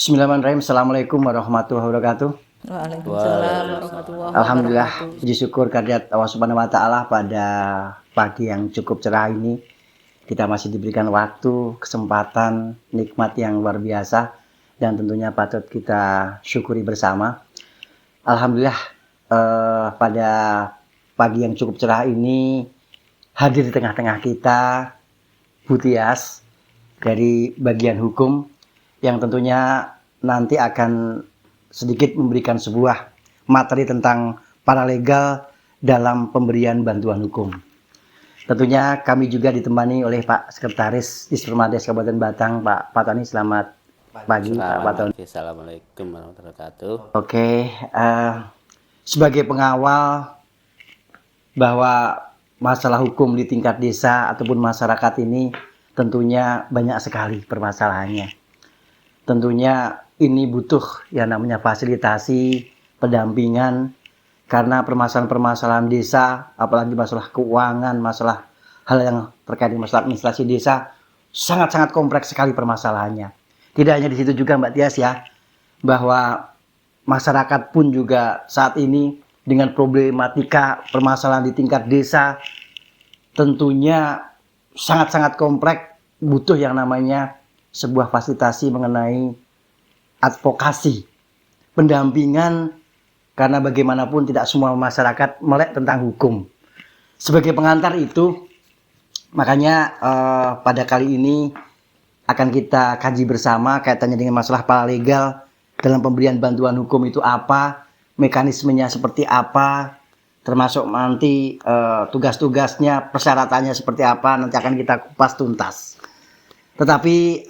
Bismillahirrahmanirrahim. Assalamualaikum warahmatullahi wabarakatuh. Waalaikumsalam warahmatullahi Alhamdulillah, wabarakatuh. puji syukur kehadirat Allah Subhanahu wa taala pada pagi yang cukup cerah ini. Kita masih diberikan waktu, kesempatan, nikmat yang luar biasa dan tentunya patut kita syukuri bersama. Alhamdulillah, pada pagi yang cukup cerah ini hadir di tengah-tengah kita Bu Tias dari bagian hukum yang tentunya nanti akan sedikit memberikan sebuah materi tentang paralegal dalam pemberian bantuan hukum. Tentunya kami juga ditemani oleh Pak Sekretaris Dispermades Kabupaten Batang, Pak Fatoni. Selamat pagi, Pak Fatoni. Assalamualaikum warahmatullahi wabarakatuh. Oke, sebagai pengawal bahwa masalah hukum di tingkat desa ataupun masyarakat ini tentunya banyak sekali permasalahannya. Tentunya ini butuh yang namanya fasilitasi, pendampingan, karena permasalahan-permasalahan desa, apalagi masalah keuangan, masalah hal yang terkait dengan masalah administrasi desa, sangat-sangat kompleks sekali permasalahannya. Tidak hanya di situ juga Mbak Tias ya, bahwa masyarakat pun juga saat ini dengan problematika permasalahan di tingkat desa, tentunya sangat-sangat kompleks, butuh yang namanya sebuah fasilitasi mengenai advokasi, pendampingan, karena bagaimanapun tidak semua masyarakat melek tentang hukum. Sebagai pengantar itu, makanya pada kali ini akan kita kaji bersama kaitannya dengan masalah paralegal dalam pemberian bantuan hukum itu apa, mekanismenya seperti apa, termasuk nanti tugas-tugasnya, persyaratannya seperti apa, nanti akan kita kupas tuntas. Tetapi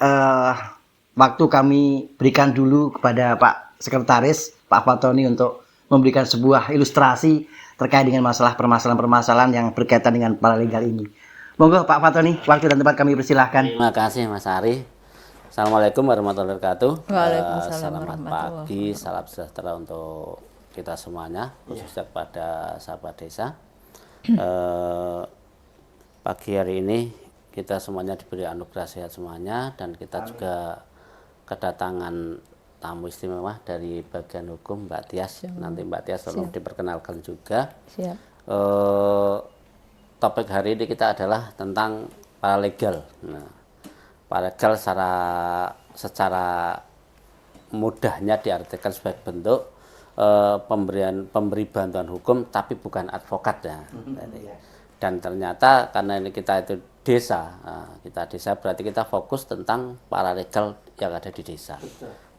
waktu kami berikan dulu kepada Pak Sekretaris, Pak Fatoni, untuk memberikan sebuah ilustrasi terkait dengan masalah permasalahan-permasalahan yang berkaitan dengan paralegal ini. Monggo Pak Fatoni, waktu dan tempat kami persilahkan. Terima kasih Mas Ari. Assalamualaikum warahmatullahi wabarakatuh. Waalaikumsalam Selamat warahmatullahi pagi, salam sejahtera untuk kita semuanya, khususnya kepada sahabat desa. Pagi hari ini kita semuanya diberi anugerah sehat semuanya, dan kita juga kedatangan tamu istimewa dari bagian hukum, Mbak Tias. Nanti Mbak Tias tolong diperkenalkan juga. Siap. Topik hari ini kita adalah tentang paralegal. Nah, paralegal secara mudahnya diartikan sebagai bentuk pemberi bantuan hukum, tapi bukan advokat ya. Dan ternyata karena ini kita itu desa, kita desa berarti kita fokus tentang paralegal yang ada di desa.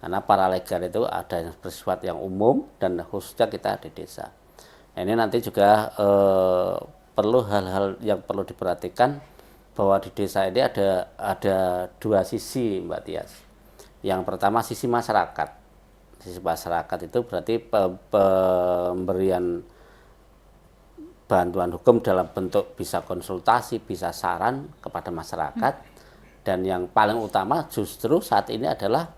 Karena paralegal itu ada yang bersifat yang umum dan khususnya kita di desa. Nah, ini nanti juga perlu hal-hal yang perlu diperhatikan, bahwa di desa ini ada dua sisi, Mbak Tias. Yang pertama sisi masyarakat. Sisi masyarakat itu berarti pemberian bantuan hukum dalam bentuk bisa konsultasi, bisa saran kepada masyarakat. Dan yang paling utama justru saat ini adalah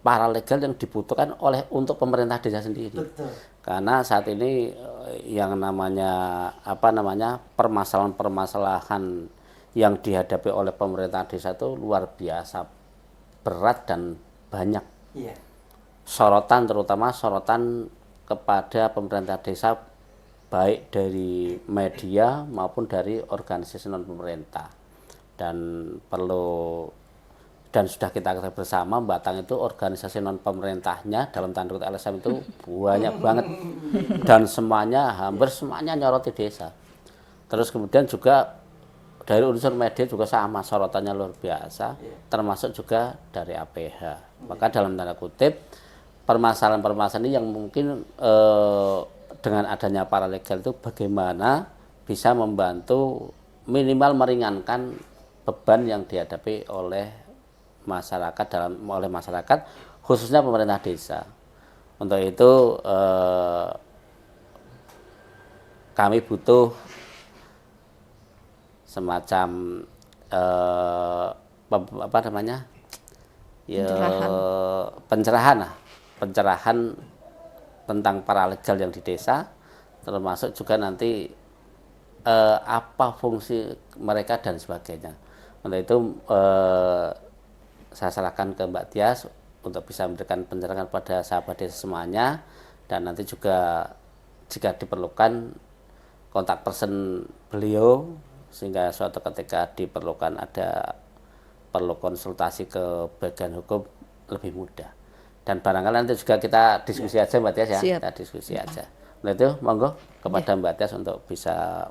paralegal yang dibutuhkan untuk pemerintah desa sendiri. Betul. Karena saat ini yang namanya permasalahan-permasalahan yang dihadapi oleh pemerintah desa itu luar biasa berat dan banyak. Sorotan, terutama sorotan kepada pemerintah desa, baik dari media maupun dari organisasi non pemerintah. Dan sudah kita ketahui bersama, Batang itu organisasi non pemerintahnya dalam tanda kutip LSM itu banyak banget, dan hampir semuanya nyoroti desa. Terus kemudian juga dari unsur media juga sama, sorotannya luar biasa, termasuk juga dari APH. Maka dalam tanda kutip permasalahan-permasalahan ini yang mungkin dengan adanya paralegal itu bagaimana bisa membantu minimal meringankan beban yang dihadapi oleh masyarakat, khususnya pemerintah desa. Untuk itu kami butuh semacam pencerahan tentang paralegal yang di desa, termasuk juga nanti apa fungsi mereka dan sebagainya. Untuk itu saya serahkan ke Mbak Tias untuk bisa memberikan pencerahan pada sahabat desa semuanya, dan nanti juga jika diperlukan kontak person beliau sehingga suatu ketika diperlukan perlu konsultasi ke bagian hukum lebih mudah. Dan barangkali nanti juga kita diskusi aja Mbak Tias ya. Siap. Kita diskusi aja. Nah itu monggo kepada Mbak Tias untuk bisa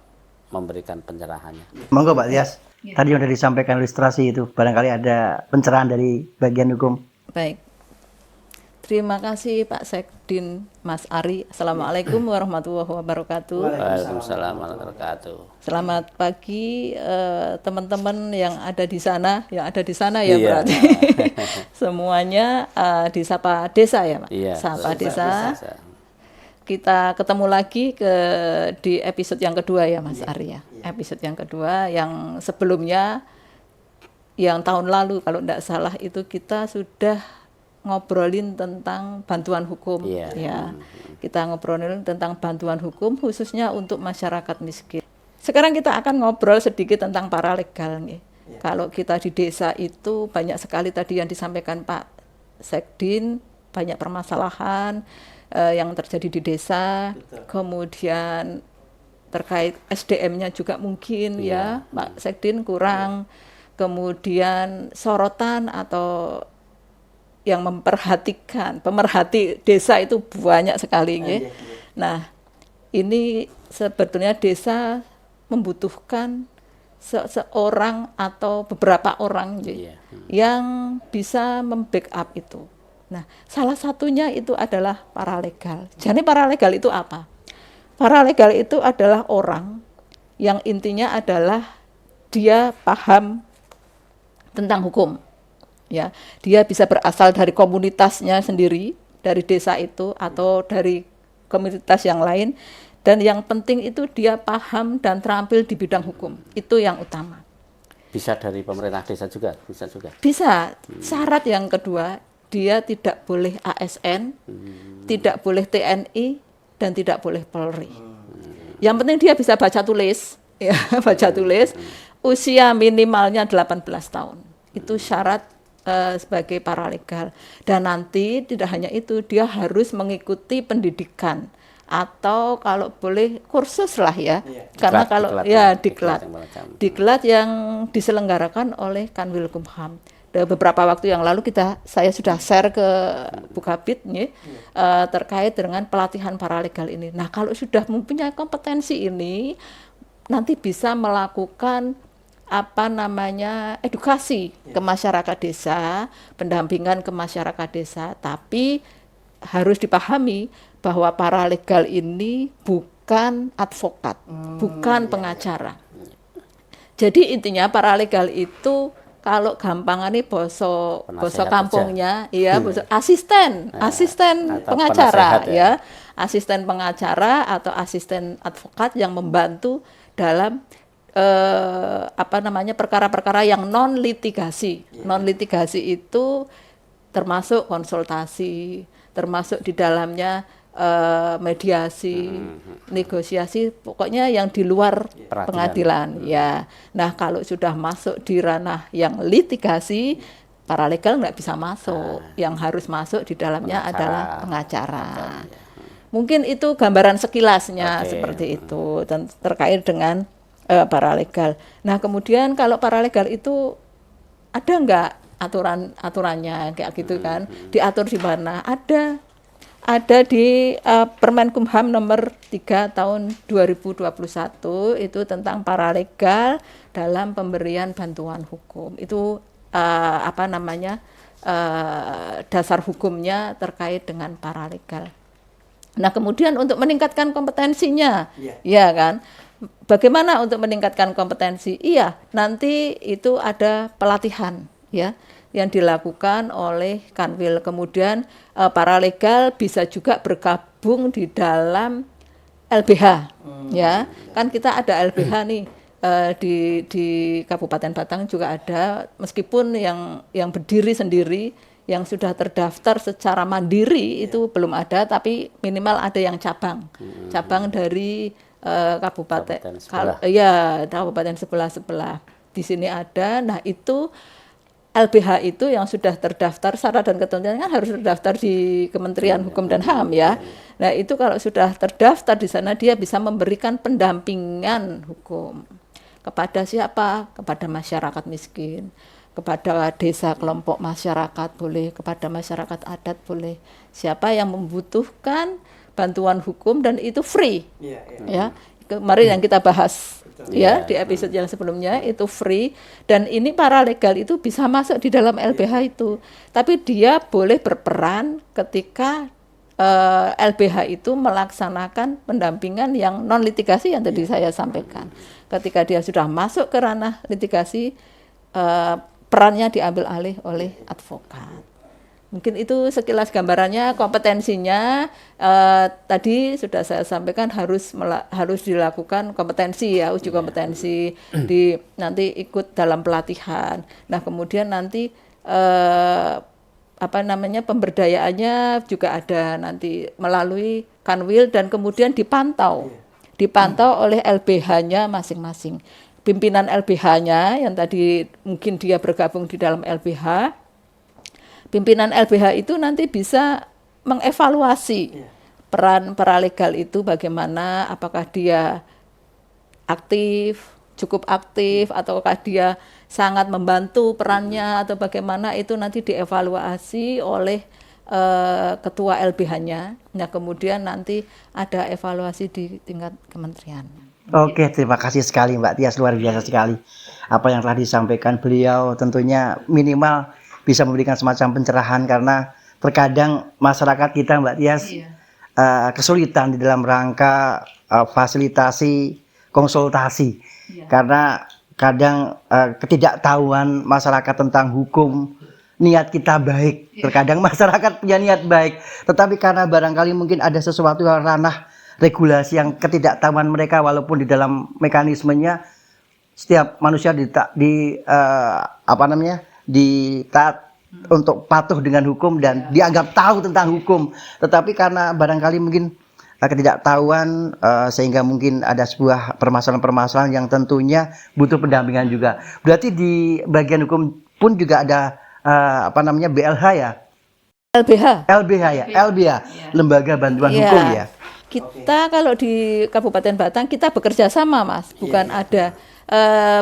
memberikan pencerahannya. Monggo Mbak Tias. Tadi sudah disampaikan ilustrasi itu, barangkali ada pencerahan dari bagian hukum. Baik. Terima kasih Pak Sekdin, Mas Ari. Assalamualaikum warahmatullahi wabarakatuh. Waalaikumsalam warahmatullahi wabarakatuh. Selamat pagi teman-teman yang ada di sana, ya Iya. berarti. Semuanya di Sapa Desa ya Pak? Iya. Sapa Desa. Kita ketemu lagi di episode yang kedua ya Mas Ari ya. Episode yang kedua, yang sebelumnya yang tahun lalu kalau tidak salah itu kita sudah ngobrolin tentang bantuan hukum. Iya. Ya. Kita ngobrolin tentang bantuan hukum khususnya untuk masyarakat miskin. Sekarang kita akan ngobrol sedikit tentang paralegal nih. Kalau kita di desa itu banyak sekali tadi yang disampaikan Pak Sekdin, banyak permasalahan yang terjadi di desa. Kemudian terkait SDM-nya juga mungkin ya Pak Sekdin kurang. Kemudian sorotan atau yang pemerhati desa itu banyak sekali ya. Nah, ini sebetulnya desa membutuhkan seorang atau beberapa orang yang bisa membackup itu. Nah, salah satunya itu adalah paralegal. Jadi paralegal itu apa? Paralegal itu adalah orang yang intinya adalah dia paham tentang hukum. Ya, dia bisa berasal dari komunitasnya sendiri, dari desa itu atau dari komunitas yang lain, dan yang penting itu dia paham dan terampil di bidang hukum. Itu yang utama. Bisa dari pemerintah desa juga, bisa juga. Bisa. Syarat yang kedua, dia tidak boleh ASN, tidak boleh TNI, dan tidak boleh Polri. Yang penting dia bisa baca tulis, ya, baca tulis. Usia minimalnya 18 tahun. Itu syarat sebagai paralegal. Dan nanti tidak hanya itu, dia harus mengikuti pendidikan atau kalau boleh kursus lah ya. Karena diklat yang diselenggarakan oleh Kanwilkumham. Beberapa waktu yang lalu saya sudah share ke Bu Kabid terkait dengan pelatihan paralegal ini. Nah, kalau sudah mempunyai kompetensi ini, nanti bisa melakukan edukasi ke masyarakat desa, pendampingan ke masyarakat desa, tapi harus dipahami bahwa paralegal ini bukan advokat, bukan pengacara. Jadi intinya paralegal itu kalau gampangannya boso kampungnya ya asisten pengacara ya, asisten pengacara atau asisten advokat yang membantu dalam perkara-perkara yang non litigasi. Non litigasi itu termasuk konsultasi, termasuk di dalamnya mediasi, negosiasi, pokoknya yang di luar pengadilan ya. Nah, kalau sudah masuk di ranah yang litigasi, paralegal nggak bisa masuk. Yang harus masuk di dalamnya adalah pengacara. Mungkin itu gambaran sekilasnya seperti itu dan terkait dengan paralegal. Nah, kemudian kalau paralegal itu ada nggak aturannya kayak gitu kan? Diatur di mana? Ada di Permenkumham nomor 3 tahun 2021 itu tentang paralegal dalam pemberian bantuan hukum. Itu dasar hukumnya terkait dengan paralegal. Nah, kemudian untuk meningkatkan kompetensinya, ya kan? Bagaimana untuk meningkatkan kompetensi? Iya, nanti itu ada pelatihan, ya, yang dilakukan oleh Kanwil. Kemudian paralegal bisa juga bergabung di dalam LBH, ya. Kan kita ada LBH nih di Kabupaten Batang juga ada, meskipun yang berdiri sendiri, yang sudah terdaftar secara mandiri itu belum ada, tapi minimal ada yang cabang dari kabupaten sebelah di sini ada. Nah, itu LBH itu yang sudah terdaftar syarat dan ketentuannya kan harus terdaftar di Kementerian Hukum dan HAM ya. Nah, itu kalau sudah terdaftar di sana dia bisa memberikan pendampingan hukum kepada siapa? Kepada masyarakat miskin, kepada desa kelompok masyarakat boleh, kepada masyarakat adat boleh. Siapa yang membutuhkan bantuan hukum dan itu free. Ya. Kemarin yang kita bahas ya di episode yang sebelumnya itu free dan ini paralegal itu bisa masuk di dalam LBH itu. Tapi dia boleh berperan ketika LBH itu melaksanakan pendampingan yang non litigasi yang tadi saya sampaikan. Ketika dia sudah masuk ke ranah litigasi, perannya diambil alih oleh advokat. Mungkin itu sekilas gambarannya, kompetensinya tadi sudah saya sampaikan harus dilakukan kompetensi ya, uji kompetensi nanti ikut dalam pelatihan. Nah, kemudian nanti pemberdayaannya juga ada nanti melalui Kanwil dan kemudian dipantau oleh LBH-nya masing-masing. Pimpinan LBH-nya yang tadi mungkin dia bergabung di dalam LBH, pimpinan LBH itu nanti bisa mengevaluasi peran paralegal itu bagaimana, apakah dia aktif, cukup aktif, ataukah dia sangat membantu perannya atau bagaimana, itu nanti dievaluasi oleh ketua LBH-nya. Nah, kemudian nanti ada evaluasi di tingkat kementerian. Oke, terima kasih sekali Mbak Tias, luar biasa sekali apa yang telah disampaikan beliau. Tentunya minimal bisa memberikan semacam pencerahan karena terkadang masyarakat kita Mbak Tias kesulitan di dalam rangka fasilitasi konsultasi karena kadang ketidaktahuan masyarakat tentang hukum. Niat kita baik, terkadang masyarakat punya niat baik, tetapi karena barangkali mungkin ada sesuatu yang ranah regulasi yang ketidaktahuan mereka, walaupun di dalam mekanismenya setiap manusia ditaat untuk patuh dengan hukum dan dianggap tahu tentang hukum, tetapi karena barangkali mungkin ketidaktahuan sehingga mungkin ada sebuah permasalahan-permasalahan yang tentunya butuh pendampingan juga. Berarti di bagian hukum pun juga ada BLH ya? LBH ya, Lembaga Bantuan Hukum ya. Kita kalau di Kabupaten Batang kita bekerja sama Mas, bukan ada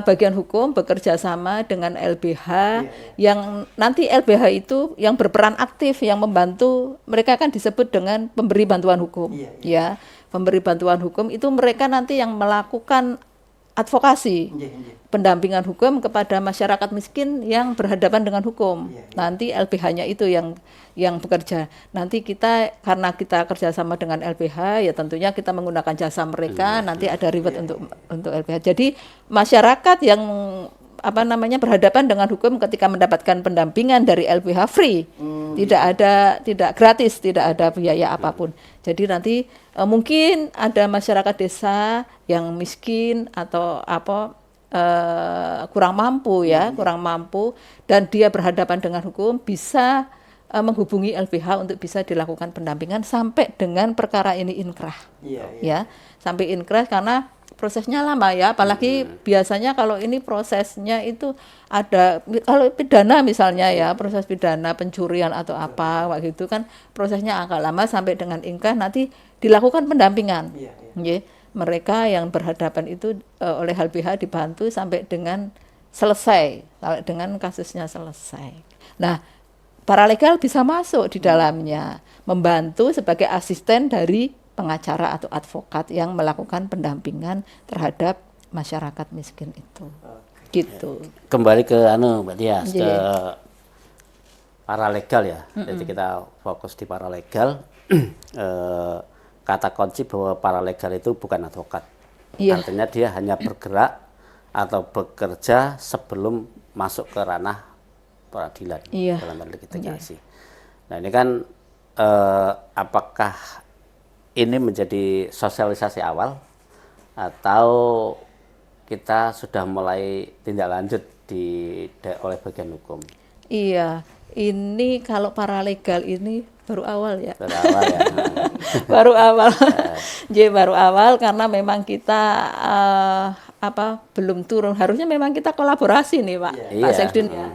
bagian hukum bekerja sama dengan LBH yang nanti LBH itu yang berperan aktif yang membantu, mereka kan disebut dengan pemberi bantuan hukum. Ya, pemberi bantuan hukum itu mereka nanti yang melakukan advokasi, pendampingan hukum kepada masyarakat miskin yang berhadapan dengan hukum. Nanti LBH-nya itu yang bekerja. Nanti kita karena kita kerjasama dengan LBH, ya tentunya kita menggunakan jasa mereka. Nanti ada reward untuk LBH. Jadi masyarakat yang berhadapan dengan hukum ketika mendapatkan pendampingan dari LBH free, tidak gratis, tidak ada biaya apapun. Jadi nanti mungkin ada masyarakat desa yang miskin atau kurang mampu dan dia berhadapan dengan hukum bisa menghubungi LBH untuk bisa dilakukan pendampingan sampai dengan perkara ini inkrah. Ya, sampai inkrah karena prosesnya lama ya, apalagi biasanya kalau ini prosesnya itu ada, kalau pidana misalnya ya, proses pidana pencurian atau apa waktu itu kan prosesnya agak lama sampai dengan inkrah nanti dilakukan pendampingan. Mereka yang berhadapan itu oleh LBH dibantu sampai dengan selesai, sampai dengan kasusnya selesai. Nah, paralegal bisa masuk di dalamnya, membantu sebagai asisten dari pengacara atau advokat yang melakukan pendampingan terhadap masyarakat miskin itu. Gitu. Kembali ke Mbak Tias, ke paralegal ya. Jadi kita fokus di paralegal. Kata kunci bahwa paralegal itu bukan advokat. Artinya dia hanya bergerak atau bekerja sebelum masuk ke ranah peradilan dalam hal litigasi. Nah, ini kan apakah ini menjadi sosialisasi awal atau kita sudah mulai tindak lanjut oleh bagian hukum? Iya, ini kalau paralegal ini baru awal ya. Baru awal ya. Baru awal. Jadi baru awal karena memang kita belum turun. Harusnya memang kita kolaborasi nih Pak, Pak Sekdin ya.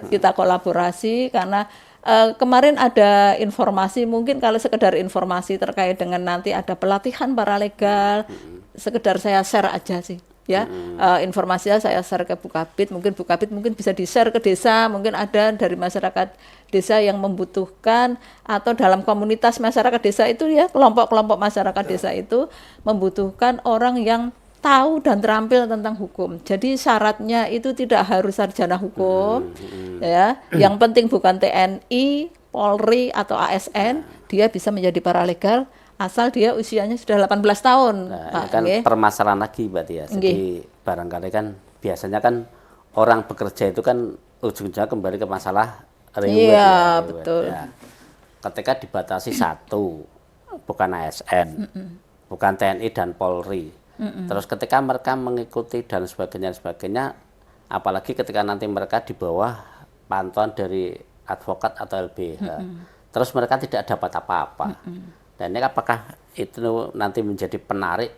kita kolaborasi karena kemarin ada informasi, mungkin kalau sekedar informasi terkait dengan nanti ada pelatihan paralegal, sekedar saya share aja sih. Ya, informasinya saya share ke Bukabid, mungkin Bukabid mungkin bisa di-share ke desa, mungkin ada dari masyarakat desa yang membutuhkan, atau dalam komunitas masyarakat desa itu ya, kelompok-kelompok masyarakat desa itu membutuhkan orang yang tahu dan terampil tentang hukum. Jadi syaratnya itu tidak harus sarjana hukum, ya. Yang penting bukan TNI, Polri atau ASN, dia bisa menjadi paralegal asal dia usianya sudah 18 tahun. Nah, ini kan permasalahan lagi berarti ya. Jadi barangkali kan biasanya kan orang bekerja itu kan ujung-ujungnya kembali ke masalah reward. Iya, betul. Ya. Ketika dibatasi satu, bukan ASN, bukan TNI dan Polri. Terus ketika mereka mengikuti dan sebagainya, apalagi ketika nanti mereka di bawah pantauan dari advokat atau LBH, terus mereka tidak dapat apa-apa. Dan ini apakah itu nanti menjadi penarik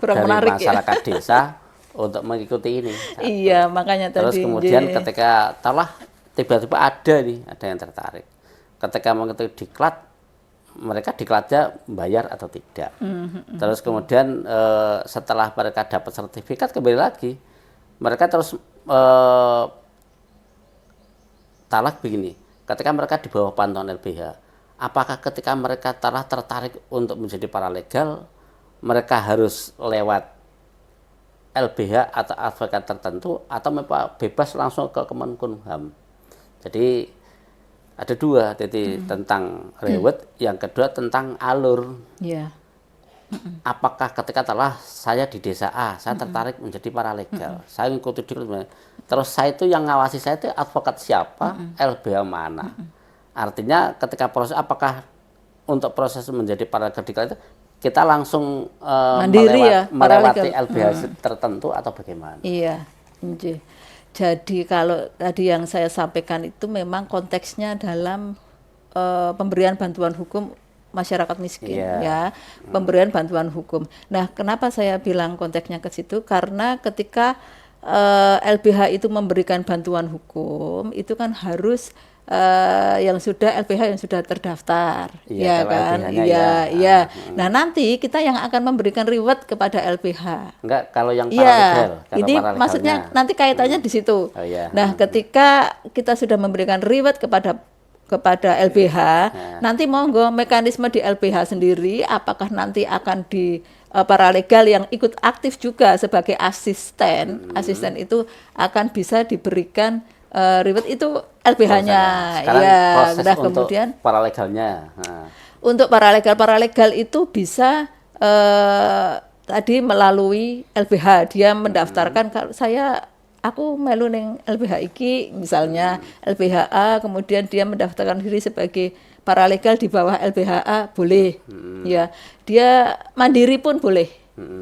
Kurang dari menarik masyarakat desa untuk mengikuti ini? Iya, makanya Terus tadi. kemudian ketika telah tiba-tiba ada yang tertarik. Ketika mengikuti diklat, mereka diklatnya bayar atau tidak. Terus kemudian setelah mereka dapat sertifikat, kembali lagi mereka terus talak begini. Ketika mereka di bawah pantauan LBH, apakah ketika mereka telah tertarik untuk menjadi paralegal, mereka harus lewat LBH atau advokat tertentu, atau bebas langsung ke Kemenkumham? Jadi ada dua, jadi tentang reward, yang kedua tentang alur. Iya. Apakah ketika telah saya di desa A, saya tertarik menjadi paralegal, saya mengikuti diklat, terus saya itu yang ngawasi saya itu advokat siapa, LBH mana? Artinya ketika proses, apakah untuk proses menjadi paralegal itu kita langsung Mandiri melewati paralegal. LBH tertentu atau bagaimana? Iya, nggih. Jadi kalau tadi yang saya sampaikan itu memang konteksnya dalam pemberian bantuan hukum masyarakat miskin, ya, pemberian bantuan hukum. Nah, kenapa saya bilang konteksnya ke situ? Karena ketika LBH itu memberikan bantuan hukum, itu kan harus yang sudah LBH yang sudah terdaftar, ya kan? Iya, iya. Nah, nanti kita yang akan memberikan reward kepada LBH. Enggak, kalau yang paralegal. paralegal. Ini maksudnya nanti kaitannya di situ. Oh, iya. Nah, ketika kita sudah memberikan reward kepada LBH, nanti monggo mekanisme di LBH sendiri, apakah nanti akan di paralegal yang ikut aktif juga sebagai asisten, asisten itu akan bisa diberikan reward itu LBH-nya. Sekarang ya, proses nah, untuk kemudian paralegalnya. untuk paralegal itu bisa tadi melalui LBH, dia mendaftarkan kalau aku melu ning LBH iki misalnya LBHA, kemudian dia mendaftarkan diri sebagai paralegal di bawah LBHA boleh, ya, dia mandiri pun boleh,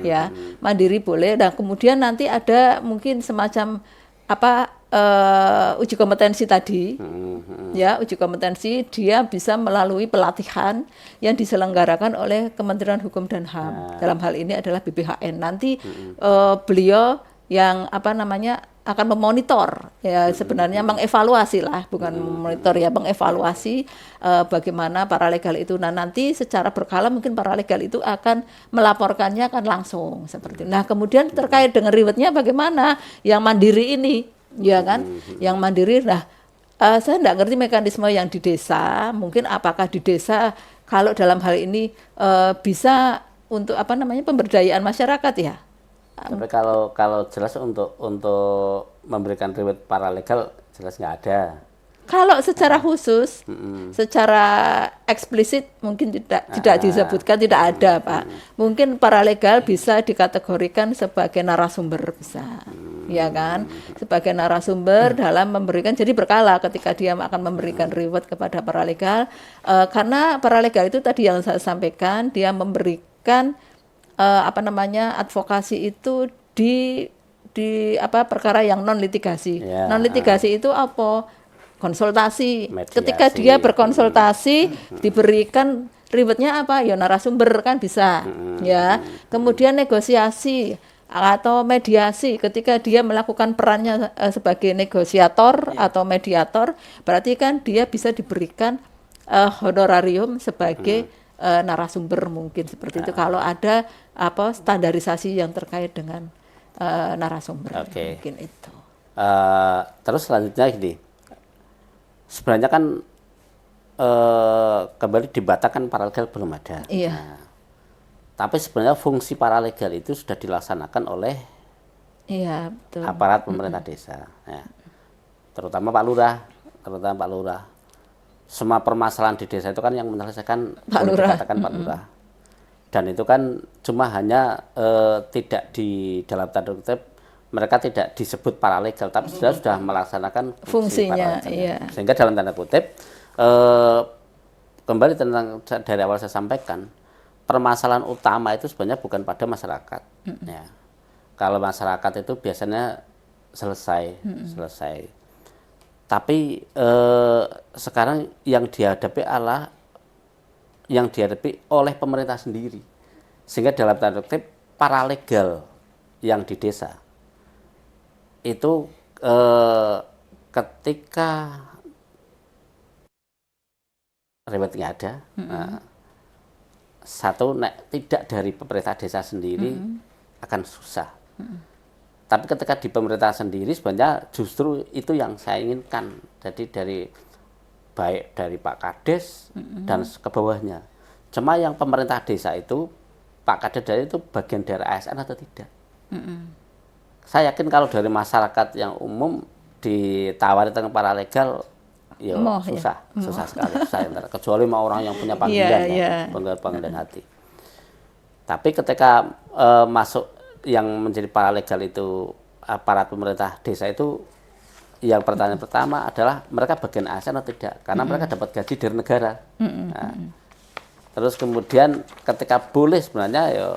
ya, mandiri boleh. Dan kemudian nanti ada mungkin semacam uji kompetensi tadi, ya, uji kompetensi dia bisa melalui pelatihan yang diselenggarakan oleh Kementerian Hukum dan HAM. Dalam hal ini adalah BPHN. Nanti beliau yang akan memonitor, ya, sebenarnya mengevaluasi lah, bukan memonitor, ya, mengevaluasi bagaimana paralegal itu. Nah, nanti secara berkala mungkin paralegal itu akan melaporkannya akan langsung seperti itu. Nah, kemudian terkait dengan rewardnya bagaimana yang mandiri ini, ya kan, yang mandiri. Nah, saya tidak ngerti mekanisme yang di desa, mungkin apakah di desa kalau dalam hal ini bisa untuk pemberdayaan masyarakat, ya. Tapi kalau jelas untuk memberikan reward paralegal jelas nggak ada. Kalau secara khusus, secara eksplisit mungkin tidak disebutkan, tidak ada, Pak. Mungkin paralegal bisa dikategorikan sebagai narasumber, bisa, ya kan? Sebagai narasumber dalam memberikan, jadi berkala ketika dia akan memberikan reward kepada paralegal, karena paralegal itu tadi yang saya sampaikan, dia memberikan advokasi itu di perkara yang non litigasi. Non litigasi itu apa? Konsultasi. Mediasi. Ketika dia berkonsultasi diberikan rewardnya apa? Ya narasumber kan bisa. Ya. Kemudian negosiasi. atau mediasi ketika dia melakukan perannya sebagai negosiator atau mediator, berarti kan dia bisa diberikan honorarium sebagai narasumber mungkin seperti itu kalau ada standarisasi yang terkait dengan narasumber. Oke. Mungkin itu. Terus selanjutnya gini, sebenarnya kan kembali dibatalkan paralegal belum ada. Iya. Nah, tapi sebenarnya fungsi paralegal itu sudah dilaksanakan oleh Iya, betul. aparat pemerintah desa, ya. Terutama Pak Lurah. Semua permasalahan di desa itu kan yang menyelesaikan Pak boleh Lurah. dikatakan Pak Lurah. Dan itu kan cuma hanya tidak di dalam tanda kutip mereka tidak disebut paralegal, tapi sudah melaksanakan fungsi Fungsinya, paralegal. iya. Sehingga dalam tanda kutip kembali tentang dari awal saya sampaikan, permasalahan utama itu sebenarnya bukan pada masyarakat. Ya. Kalau masyarakat itu biasanya selesai. Tapi sekarang yang dihadapi oleh pemerintah sendiri. Sehingga dalam tanda kutip paralegal yang di desa itu ketika rewet nggak ada, satu tidak dari pemerintah desa sendiri akan susah. Tapi ketika di pemerintah sendiri sebenarnya justru itu yang saya inginkan. Jadi baik dari Pak Kades dan ke bawahnya. Cuma yang pemerintah desa itu Pak Kades itu bagian dari ASN atau tidak? Saya yakin kalau dari masyarakat yang umum ditawari tentang paralegal, ya susah sekali. Kecuali mau orang yang punya panggilan, panggilan hati. Tapi ketika masuk yang menjadi paralegal itu aparat pemerintah desa itu, yang pertanyaan pertama adalah mereka bagian ASN atau tidak? Karena mereka dapat gaji dari negara. Nah, terus kemudian ketika boleh sebenarnya ya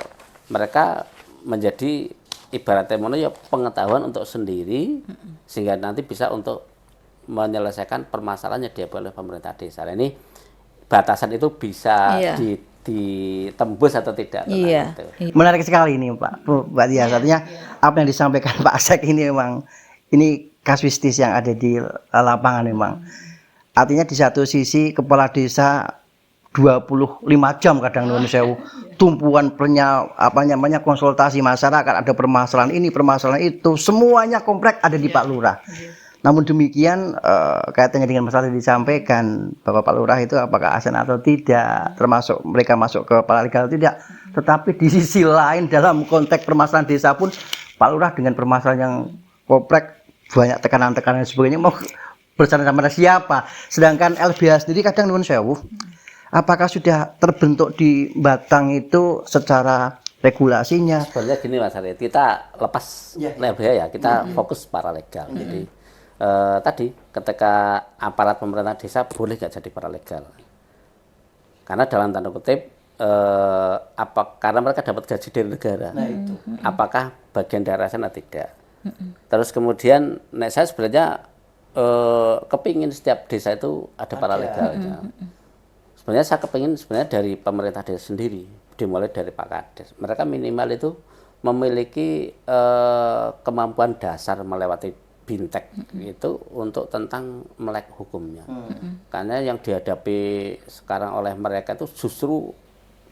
mereka menjadi ibaratnya pengetahuan untuk sendiri sehingga nanti bisa untuk menyelesaikan permasalahan yang dihadapi oleh pemerintah desa. Nah, ini batasan itu bisa ditembus atau tidak? Iya. Menarik sekali ini Mbak Dias. Artinya apa yang disampaikan Pak Asek ini memang ini kasuistis yang ada di lapangan memang. Artinya di satu sisi kepala desa 25 jam kadang nuwun sewu tumpuan konsultasi masyarakat, ada permasalahan ini, permasalahan itu, semuanya kompleks ada di Pak Lurah. Namun demikian kaitannya dengan masalah yang disampaikan bahwa Pak Lurah itu apakah ASN atau tidak, termasuk mereka masuk ke paralegal atau tidak. Tetapi di sisi lain dalam konteks permasalahan desa pun Pak Lurah dengan permasalahan yang kompleks, banyak tekanan-tekanan dan sebagainya, mau bersama-sama siapa. Sedangkan LBH sendiri kadang nuwun sewu, apakah sudah terbentuk di Batang itu secara regulasinya? Sebenarnya gini Mas Arya, kita lepas LBH ya, kita fokus paralegal. Jadi tadi ketika aparat pemerintah desa boleh nggak jadi paralegal? Karena dalam tanda kutip karena mereka dapat gaji dari negara. Nah, itu. Apakah bagian dari ASN atau tidak? Terus kemudian saya sebenarnya kepingin setiap desa itu ada paralegal. Sebenarnya saya kepingin dari pemerintah desa sendiri, dimulai dari Pak Kades. Mereka minimal itu memiliki kemampuan dasar melewati bintek itu untuk tentang melek hukumnya. Karena yang dihadapi sekarang oleh mereka itu justru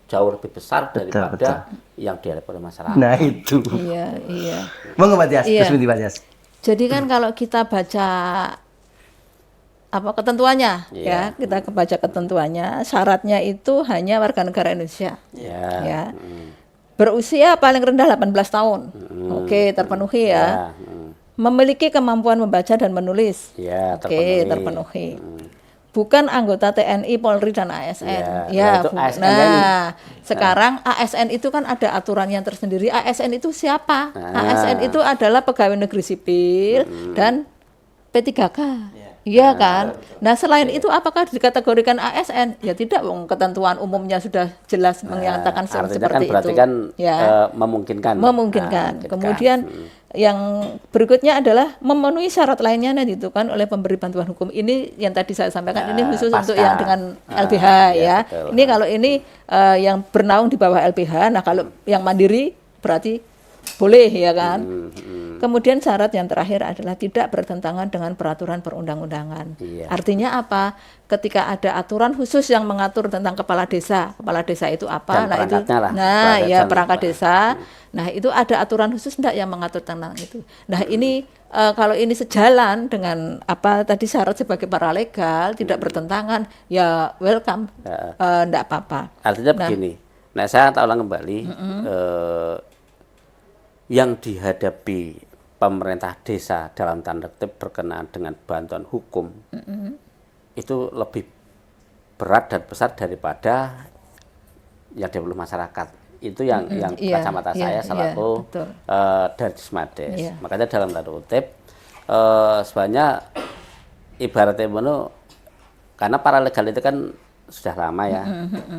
jauh lebih besar daripada yang dihadapi oleh masyarakat. Nah itu. Iya. Monggo Mbak Dias, Iya. Mbak Dias. Jadi kan kalau kita baca ketentuannya, ya kita baca ketentuannya, syaratnya itu hanya warga negara Indonesia. Ya. Berusia paling rendah 18 tahun. Oke, terpenuhi ya. Memiliki kemampuan membaca dan menulis. Oke, terpenuhi. Bukan anggota TNI, Polri dan ASN. Sekarang ASN itu kan ada aturan yang tersendiri. ASN itu siapa? ASN itu adalah pegawai negeri sipil dan P3K. Iya kan? Nah, selain itu apakah dikategorikan ASN? Ya tidak, ketentuan umumnya sudah jelas menyatakan seperti kan itu. Berarti kan memungkinkan. Kemudian yang berikutnya adalah memenuhi syarat lainnya ditentukan oleh pemberi bantuan hukum. Ini yang tadi saya sampaikan, ini khusus untuk yang dengan LBH ya. Betul. Ini kalau ini yang bernaung di bawah LBH. Nah, kalau yang mandiri berarti boleh ya kan. Kemudian syarat yang terakhir adalah tidak bertentangan dengan peraturan perundang-undangan. Iya. Artinya apa? Ketika ada aturan khusus yang mengatur tentang kepala desa itu apa? Dan Nah itu, perangkatnya lah, nah perangkat ya dan- perangkat desa. Nah itu ada aturan khusus enggak yang mengatur tentang itu. Nah ini kalau ini sejalan dengan apa tadi syarat sebagai paralegal tidak bertentangan, ya welcome, enggak apa-apa. Artinya begini, nah saya tak ulang kembali, yang dihadapi pemerintah desa dalam tanda kutip berkenaan dengan bantuan hukum itu lebih berat dan besar daripada yang dihadapi masyarakat. Itu yang Iya, kacamata iya, saya selaku betul. dari Smades. Iya. Makanya dalam tanda kutip sebenarnya ibaratnya karena paralegal itu kan sudah lama ya,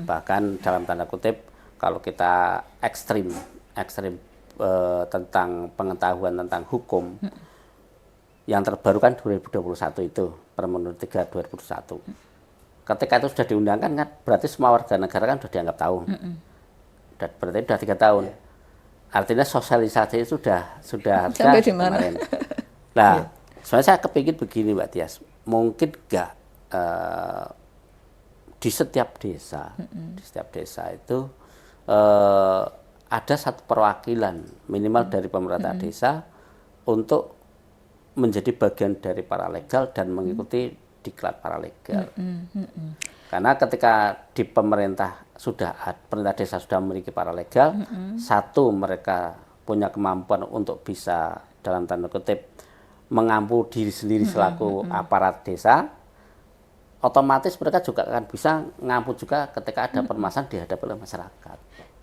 bahkan dalam tanda kutip kalau kita ekstrim tentang pengetahuan tentang hukum, yang terbaru kan 2021 itu Permen 3 2021. Ketika itu sudah diundangkan kan berarti semua warga negara kan sudah dianggap tahu, dan berarti sudah 3 tahun. Artinya sosialisasi sudah Sampai di mana? kemarin. Nah, sebenarnya saya kepikir begini Mbak Tias, mungkin enggak di setiap desa itu ada satu perwakilan minimal dari pemerintah desa untuk menjadi bagian dari paralegal dan mengikuti diklat paralegal. Karena ketika di pemerintah desa sudah memiliki paralegal, satu mereka punya kemampuan untuk bisa dalam tanda kutip mengampu diri sendiri selaku aparat desa, otomatis mereka juga akan bisa ngampu juga ketika ada permasalahan dihadapi oleh masyarakat.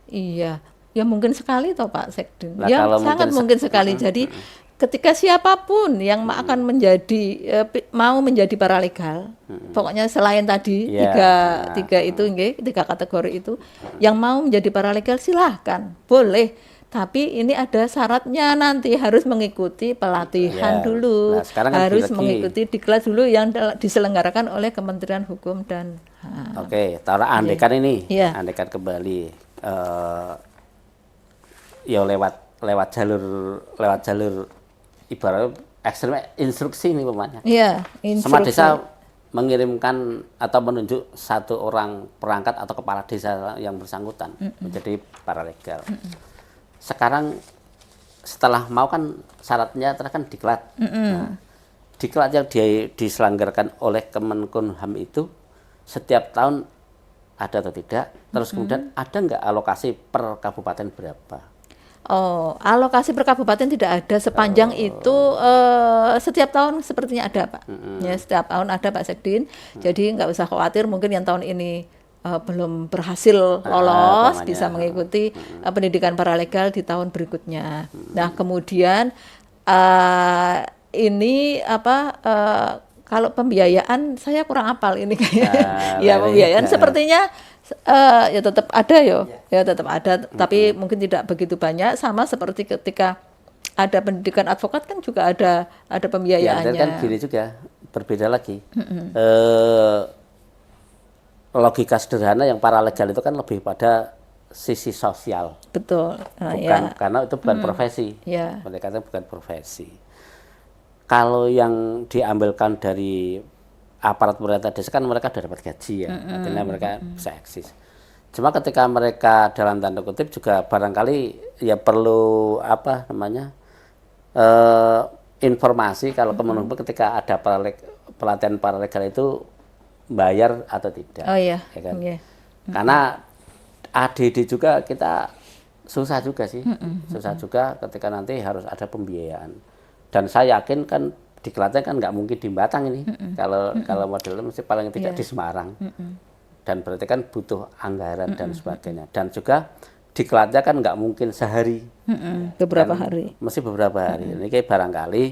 Iya, ya mungkin sekali toh Pak Sekden. Nah, Ya kalau sangat mungkin mungkin sekali. Jadi ketika siapapun yang akan menjadi mau menjadi paralegal, pokoknya selain tadi Ya. tiga itu, nggih, 3 kategori itu, yang mau menjadi paralegal silahkan, boleh. Tapi ini ada syaratnya nanti harus mengikuti pelatihan Ya. dulu, Nah, sekarang kan harus lagi. mengikuti diklat dulu yang diselenggarakan oleh Kementerian Hukum dan HAM. Oke, taruh andekan ini, Iya. andekan kembali, ya lewat jalur ibarat ekstrim instruksi ini pemanya. Iya, Semua instruksi. desa mengirimkan atau menunjuk satu orang perangkat atau kepala desa yang bersangkutan menjadi paralegal. Sekarang setelah mau kan syaratnya kan diklat. Nah, diklat yang diselenggarakan oleh Kemenkumham itu setiap tahun ada atau tidak? Terus kemudian ada nggak alokasi per kabupaten berapa? Oh, alokasi per kabupaten tidak ada sepanjang itu setiap tahun sepertinya ada Pak. Ya setiap tahun ada Pak Sekdin. Jadi nggak usah khawatir mungkin yang tahun ini belum berhasil lolos umpamanya. bisa mengikuti pendidikan paralegal di tahun berikutnya. Nah kemudian ini apa? Kalau pembiayaan saya kurang hafal ini kayaknya. Ya pembiayaan sepertinya ya tetap ada ya tetap ada, tapi mungkin tidak begitu banyak. Sama seperti ketika ada pendidikan advokat kan juga ada Ya, pembiayaannya. kan gini juga berbeda lagi. Logika sederhana yang paralegal itu kan lebih pada sisi sosial, Betul. bukan Ya. karena itu bukan profesi. Ya. Mereka itu bukan profesi. Kalau yang diambilkan dari aparat pemerintah desa kan mereka sudah dapat gaji ya, artinya mereka bisa eksis. Cuma ketika mereka dalam tanda kutip juga barangkali ya perlu apa namanya informasi kalau Kemenhub ketika ada pelatihan paralegal itu bayar atau tidak. Oh iya. Ya kan? Iya. Karena ADD juga kita susah juga sih, susah juga ketika nanti harus ada pembiayaan. Dan saya yakin kan di Klaten kan nggak mungkin di Batang ini. Kalau modelnya mesti paling tidak di Semarang. Dan berarti kan butuh anggaran dan sebagainya. Dan juga di Klaten kan nggak mungkin sehari. Beberapa hari. Mesti beberapa hari. Ini kayak barangkali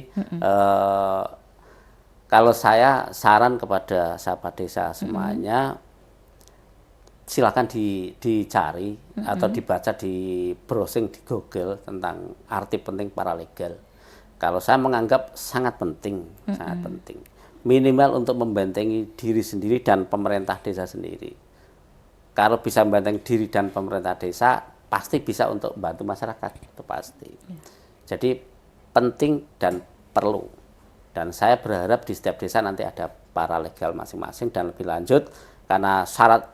kalau saya saran kepada sahabat desa semuanya, silakan dicari atau dibaca di browsing di Google tentang arti penting paralegal. Kalau saya menganggap sangat penting, sangat penting. Minimal untuk membentengi diri sendiri dan pemerintah desa sendiri. Kalau bisa membentengi diri dan pemerintah desa, pasti bisa untuk membantu masyarakat, itu pasti. Jadi penting dan perlu. Dan saya berharap di setiap desa nanti ada paralegal masing-masing, dan lebih lanjut karena syarat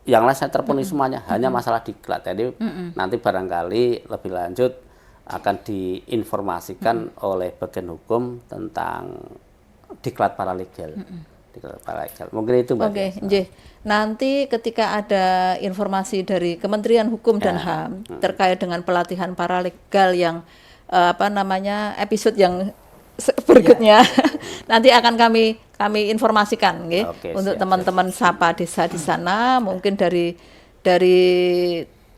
yang lain saya terpenuhi semuanya, hanya masalah diklat. Jadi nanti barangkali lebih lanjut akan diinformasikan oleh bagian hukum tentang diklat paralegal. Diklat paralegal. Mungkin itu Mbak. Oke, nggih. Nanti ketika ada informasi dari Kementerian Hukum dan HAM terkait dengan pelatihan paralegal yang episode yang berikutnya nanti akan kami informasikan nggih, Oke, untuk siap, teman-teman sapa desa di sana, mungkin dari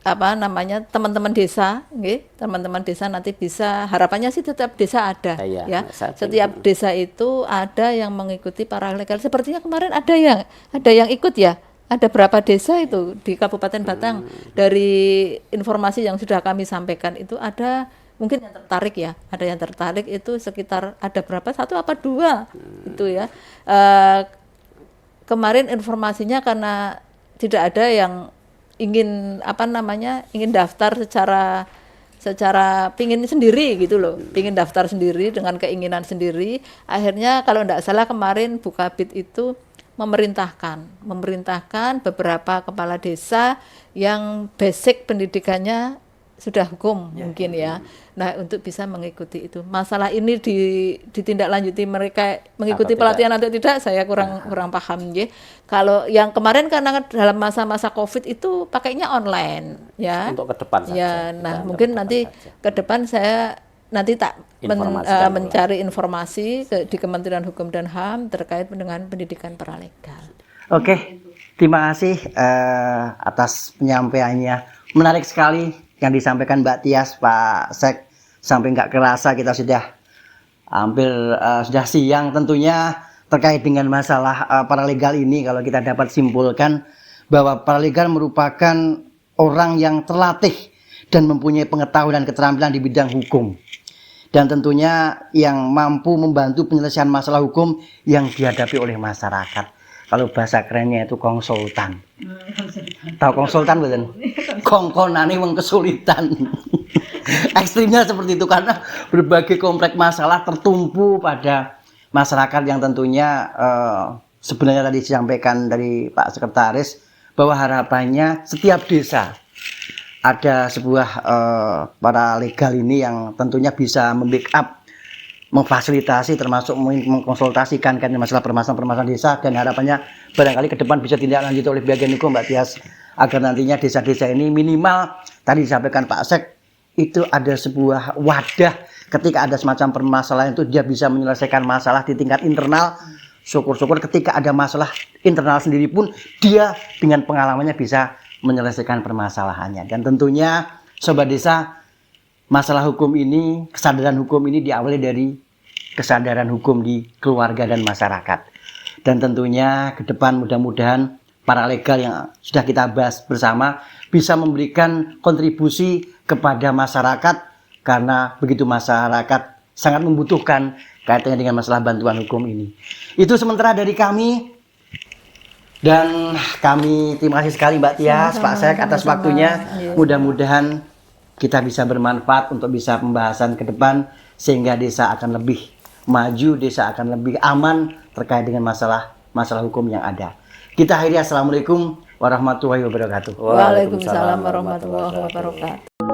teman-teman desa nggih, teman-teman desa nanti bisa, harapannya sih tetap desa ada Iya, ya. saya Setiap desa itu ada yang mengikuti paralegal. Sepertinya kemarin ada yang ikut ya. Ada berapa desa itu di Kabupaten Batang, dari informasi yang sudah kami sampaikan itu ada mungkin yang tertarik ya, ada yang tertarik itu sekitar ada berapa, 1 apa 2 itu ya. Kemarin informasinya karena tidak ada yang ingin ingin daftar secara pingin sendiri gitu loh, pingin daftar sendiri dengan keinginan sendiri. Akhirnya kalau tidak salah kemarin Bukabid itu memerintahkan beberapa kepala desa yang basic pendidikannya sudah hukum mungkin ya. Nah, untuk bisa mengikuti itu. Masalah ini ditindaklanjuti mereka mengikuti Atau pelatihan atau tidak, saya kurang paham ya. Kalau yang kemarin karena dalam masa-masa Covid itu pakainya online ya. Untuk ke depan saja. Ya, nah mungkin nanti ke depan saya tak Informasikan mencari informasi di Kementerian Hukum dan HAM terkait dengan pendidikan paralegal. Oke, terima kasih atas penyampaiannya. Menarik sekali yang disampaikan Mbak Tias, Pak Sek. Sampai nggak kerasa kita sudah hampir sudah siang tentunya terkait dengan masalah paralegal ini. Kalau kita dapat simpulkan bahwa paralegal merupakan orang yang terlatih dan mempunyai pengetahuan dan keterampilan di bidang hukum. Dan tentunya yang mampu membantu penyelesaian masalah hukum yang dihadapi oleh masyarakat. Kalau bahasa kerennya itu konsultan. Tahu konsultan betul? Kongkonane wong kesulitan. Ekstrimnya seperti itu karena berbagai kompleks masalah tertumpu pada masyarakat yang tentunya sebenarnya tadi disampaikan dari Pak Sekretaris bahwa harapannya setiap desa ada sebuah paralegal ini yang tentunya bisa membackup, memfasilitasi termasuk mengkonsultasikan kan masalah permasalahan desa, dan harapannya barangkali ke depan bisa tindak lanjut oleh bagian hukum Mbak Tias agar nantinya desa-desa ini minimal tadi disampaikan Pak Sek itu ada sebuah wadah ketika ada semacam permasalahan itu dia bisa menyelesaikan masalah di tingkat internal. Syukur-syukur ketika ada masalah internal sendiri pun dia dengan pengalamannya bisa menyelesaikan permasalahannya. Dan tentunya sobat desa, masalah hukum ini, kesadaran hukum ini diawali dari kesadaran hukum di keluarga dan masyarakat. Dan tentunya ke depan mudah-mudahan paralegal yang sudah kita bahas bersama bisa memberikan kontribusi kepada masyarakat, karena begitu masyarakat sangat membutuhkan kaitannya dengan masalah bantuan hukum ini. Itu sementara dari kami. Dan kami terima kasih sekali Mbak Tias, Pak Sek atas waktunya. Mudah-mudahan kita bisa bermanfaat untuk bisa pembahasan ke depan sehingga desa akan lebih maju, desa akan lebih aman terkait dengan masalah hukum yang ada. Kita akhiri, assalamualaikum warahmatullahi wabarakatuh. Waalaikumsalam warahmatullahi wabarakatuh.